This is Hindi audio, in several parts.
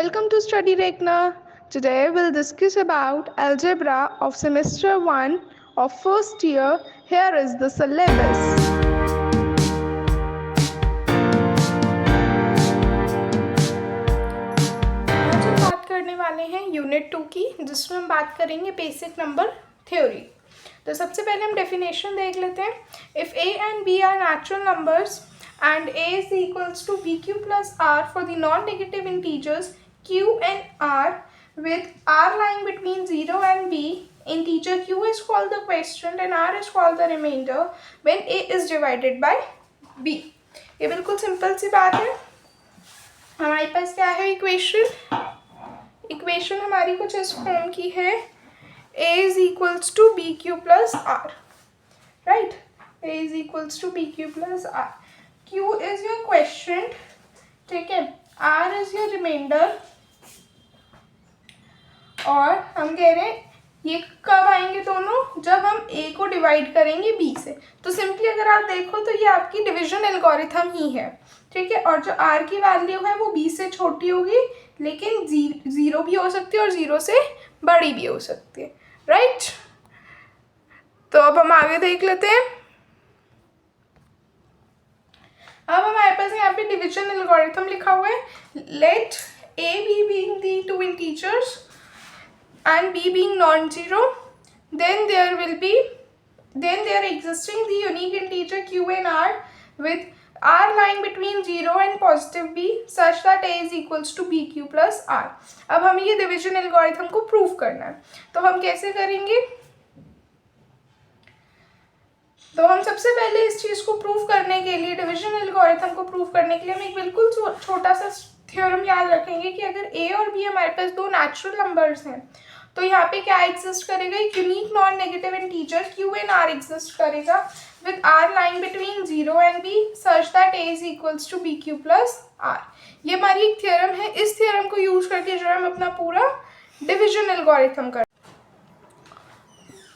Welcome to Study Rekna. Today we'll discuss about algebra of semester 1 of first year. Here is the syllabus. आज हम बात करने वाले हैं यूनिट 2 की, जिसमें हम बात करेंगे बेसिक नंबर थ्योरी। तो सबसे पहले हम डेफिनेशन देख लेते हैं। If a and b are natural numbers and a is equals to bq plus r for the non-negative integers q and r with r lying between 0 and b, integer q is called the quotient and r is called the remainder when a is divided by b। ये बिल्कुल सिंपल सी बात है। हमारे पास क्या है इक्वेशन हमारी कुछ इस फॉर्म की है, a is equals to bq plus r, right? a is equals to bq plus r, q is your quotient, ठीक है, r is your remainder, और हम कह रहे हैं ये कब आएंगे दोनों, जब हम a को डिवाइड करेंगे b से। तो सिंपली अगर आप देखो तो ये आपकी डिवीजन एल्गोरिथम ही है, ठीक है। और जो r की वैल्यू है वो b से छोटी होगी, लेकिन 0 भी हो सकती है और 0 से बड़ी भी हो सकती है, राइट। तो अब हम आगे देख लेते हैं। अब हमारे पास यहाँ पे डिवीजन एल्गोरिथम लिखा हुआ है। Let a b being the two integers and b being non-zero, then there existing the unique integer q and r with r lying between 0 and positive b such that a is equals to bq plus r। अब हमें ये डिवीजन एल्गोरिथम को प्रूव करना है, तो हम कैसे करेंगे? तो हम सबसे पहले इस चीज़ को प्रूव करने के लिए, डिवीजन एल्गोरिथम को प्रूव करने के लिए हम एक बिल्कुल छोटा सा थ्योरम याद रखेंगे कि अगर a और b हमारे पास दो नेचुरल नंबर्स हैं, तो यहाँ पे क्या एग्जिस्ट करेगा, एक unique non negative integer q and r exist करेगा with r lying between 0 and b such that a is equals to bq plus r। ये हमारी एक थ्योरम है। इस थ्योरम को यूज करके जो हम अपना पूरा डिवीजन एल्गोरिथम कर,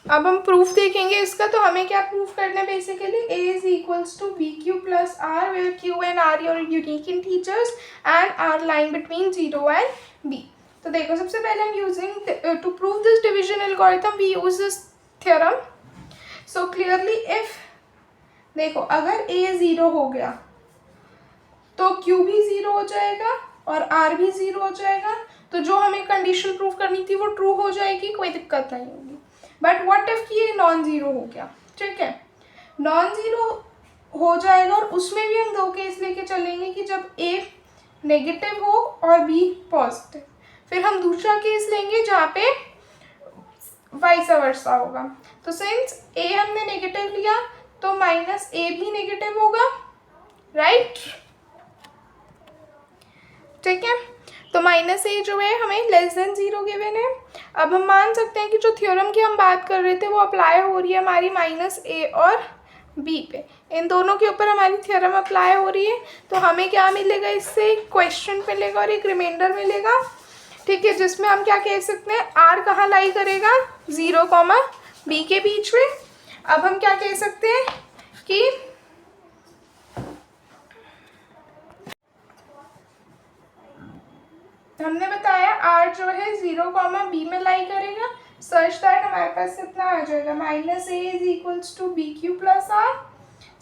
अब हम प्रूफ देखेंगे इसका। तो हमें क्या प्रूफ करना है, basically a is equals to bq plus r where q and r your unique integers and r lying between 0 and b। तो देखो, सबसे पहले हम using to prove this division algorithm we use this theorem. So clearly if देखो, अगर a 0 हो गया तो q भी 0 हो जाएगा और r भी 0 हो जाएगा। तो जो हमें कंडीशन प्रूव करनी थी वो ट्रू हो जाएगी, कोई दिक्कत नहीं होगी। बट व्हाट इफ कि ये नॉन ज़ीरो हो गया, ठीक है, नॉन ज़ीरो हो जाएगा और उसमें भी हम दो केस लेके चलेंगे कि जब a नेगेटिव हो और b पॉजिटिव। फिर हम दूसरा केस लेंगे जहाँ पे वाइस वर्सा होगा। तो सिंस a हमने नेगेटिव लिया तो माइनस a भी नेगेटिव होगा, राइट, ठीक है। तो माइनस a जो है हमें लेस देन 0 गिवन है। अब हम मान सकते हैं कि जो थ्योरम की हम बात कर रहे थे वो अप्लाई हो रही है हमारी माइनस a और b पे, इन दोनों के ऊपर हमारी थ्योरम अप्लाई हो रही है। तो हमें क्या मिलेगा, इससे एक क्वेश्चन मिलेगा और एक रिमाइंडर मिलेगा, ठीक है, जिसमें हम क्या कह सकते हैं, r कहाँ लाई करेगा, 0, b के बीच में। अब हम क्या कह सकते हैं कि हमने बताया r जो है 0, b में लाई करेगा सच दैट हमारे पास कितना आ जाएगा, minus a is equals to bq plus r।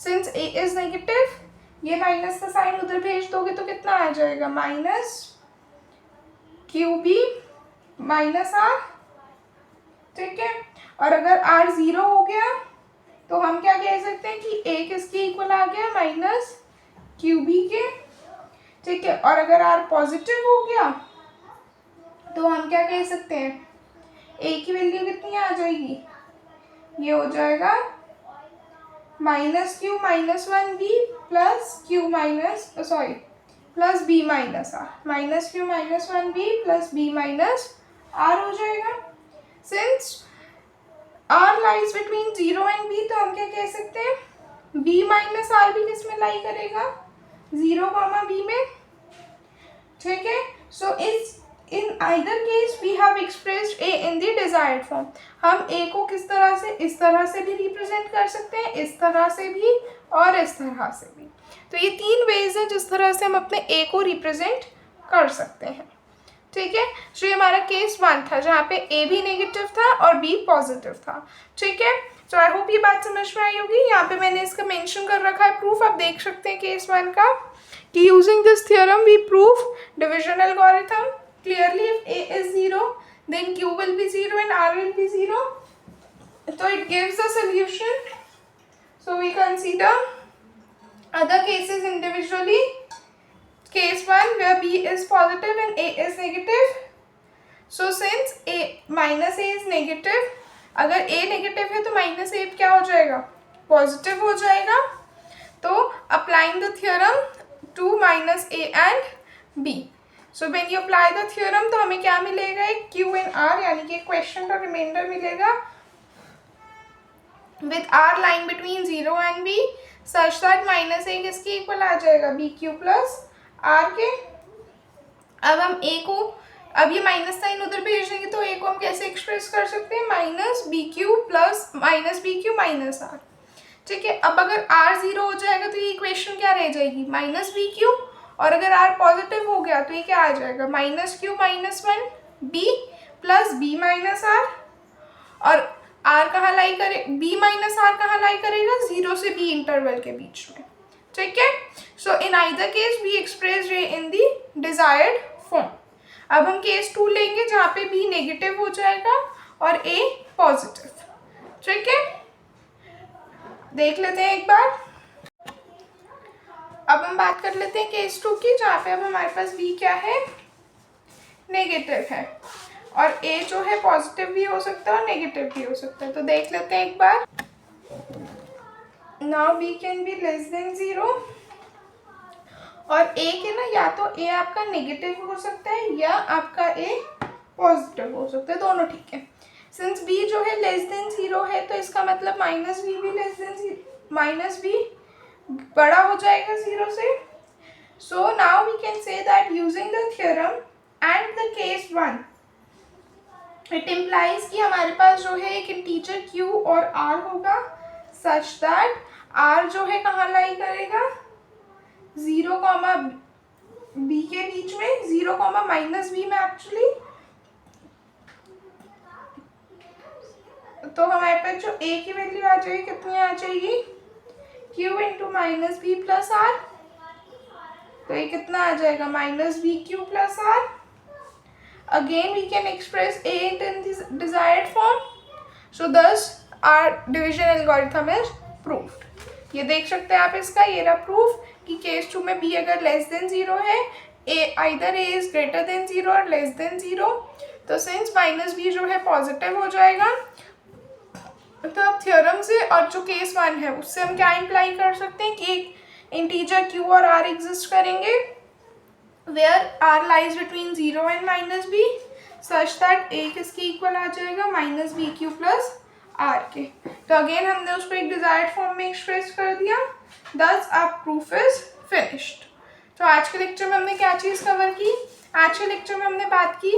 Since a is negative, ये माइनस का साइन उधर भेज दोगे तो कितना आ जाएगा, माइनस qb माइनस r, ठीक है। और अगर r 0 हो गया तो हम क्या कह सकते हैं कि a किसके इक्वल आ गया, माइनस qb के, ठीक है। और अगर r पॉजिटिव हो गया तो हम क्या कह सकते हैं, a की वैल्यू कितनी आ जाएगी, ये हो जाएगा minus q minus 1b plus q minus plus b minus r, minus q minus 1b plus b minus r हो जाएगा। Since r lies between 0 and b, तो हम क्या कह सकते हैं, b माइनस r भी किस में लाई करेगा, 0, b में, ठीक है। So in either case we have expressed a in the desired form. हम a को किस तरह से, इस तरह से भी रिप्रेजेंट कर सकते हैं, इस तरह से भी और इस तरह से भी। तो ये तीन वेज हैं जिस तरह से हम अपने a को रिप्रेजेंट कर सकते हैं। ठीक है। सो ये हमारा केस 1 था जहाँ पे ए भी नेगेटिव था और बी पॉजिटिव था। ठीक है। सो आई होप ये बात समझ में आई होगी। यहाँ पे मैंने इसका मेंशन कर रखा है प्रूफ, आप देख सकते हैं केस 1 का कि using this theorem we prove division algorithm clearly. If A is 0 then q will be 0 and r will be 0. So it gives a solution. So we consider other cases individually. Case 1 where b is positive and a is negative. So since a minus a is negative, अगर a negative है तो minus a क्या हो जाएगा, पॉजिटिव हो जाएगा। तो applying the theorem to minus a and b. So when you apply the theorem तो हमें क्या मिलेगा, एक q and r यानी कि क्वेश्चन का रिमाइंडर मिलेगा with r lying between 0 and b such that minus a किसके इक्वल आ जाएगा, bq plus r के। अब हम a को, अब ये माइनस साइन उधर भेज देंगे तो a को हम कैसे एक्सप्रेस कर सकते हैं, minus B Q plus minus B Q minus R. ठीक है। अब अगर r 0 हो जाएगा तो ये इक्वेशन क्या रह जाएगी, माइनस बी क्यू, और अगर r पॉजिटिव हो गया तो ये क्या आ जाएगा, minus Q minus 1 b plus B minus R. और r कहाँ लाई करे, b माइनस आर कहाँ लाई करेगा, 0 से b इंटरवल के बीच में। ठीक है। So in either case we express in the desired form. अब हम केस 2 लेंगे जहाँ पे b नेगेटिव हो जाएगा और a पॉजिटिव। ठीक है, देख लेते हैं एक बार। अब हम बात कर लेते हैं केस 2 की, जहाँ पे अब हमारे पास b क्या है, नेगेटिव है, और a जो है पॉजिटिव भी हो सकता है और नेगेटिव भी हो सकता है। तो देख लेते हैं एक बार। Now b can be less than 0, और a के ना, या तो a आपका नेगेटिव हो सकता है या आपका a पॉजिटिव हो सकता है, दोनों ठीक है। सिंस b जो है लेस देन 0 है तो इसका मतलब माइनस बी भी लेस देन, माइनस बी बड़ा हो जाएगा 0 से। So now we can say that using the theorem and the case 1 it implies कि हमारे पास जो है एक इंटीजर q और r होगा सच दैट r जो है कहाँ लाई करेगा, 0 कॉमा b के बीच में, 0 कॉमा माइनस बी में एक्चुअली। तो हमारे पास जो a की वैल्यू आ जाएगी, कितनी आ जाएगी, q into minus B plus R. तो ये कितना आ जाएगा, minus B Q plus R. Again we can express a in this desired form. So thus our division algorithm is proved. ये देख सकते हैं आप इसका, ये रहा प्रूफ कि केस 2 में b अगर लेस देन 0 है, either a is greater than 0 और लेस देन 0, तो सिंस माइनस b जो है पॉजिटिव हो जाएगा। तो अब थ्योरम से और जो केस 1 है उससे हम क्या इम्प्लाई कर सकते हैं कि एक इंटीजर q और r एग्जिस्ट करेंगे where r lies between 0 and minus b such that a किसके इक्वल आ जाएगा, minus B Q plus r के। तो अगेन हमने उसको एक डिजायर्ड फॉर्म में एक्सप्रेस कर दिया, दस आवर प्रूफ इज फिनिश्ड। तो आज के लेक्चर में हमने क्या चीज़ कवर की, आज के लेक्चर में हमने बात की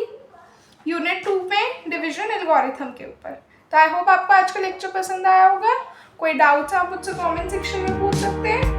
यूनिट 2 में डिविजन एल्गोरिथम के ऊपर। तो आई होप आपको आज का लेक्चर पसंद आया होगा। कोई डाउट्स आप मुझसे कमेंट सेक्शन में पूछ सकते हैं।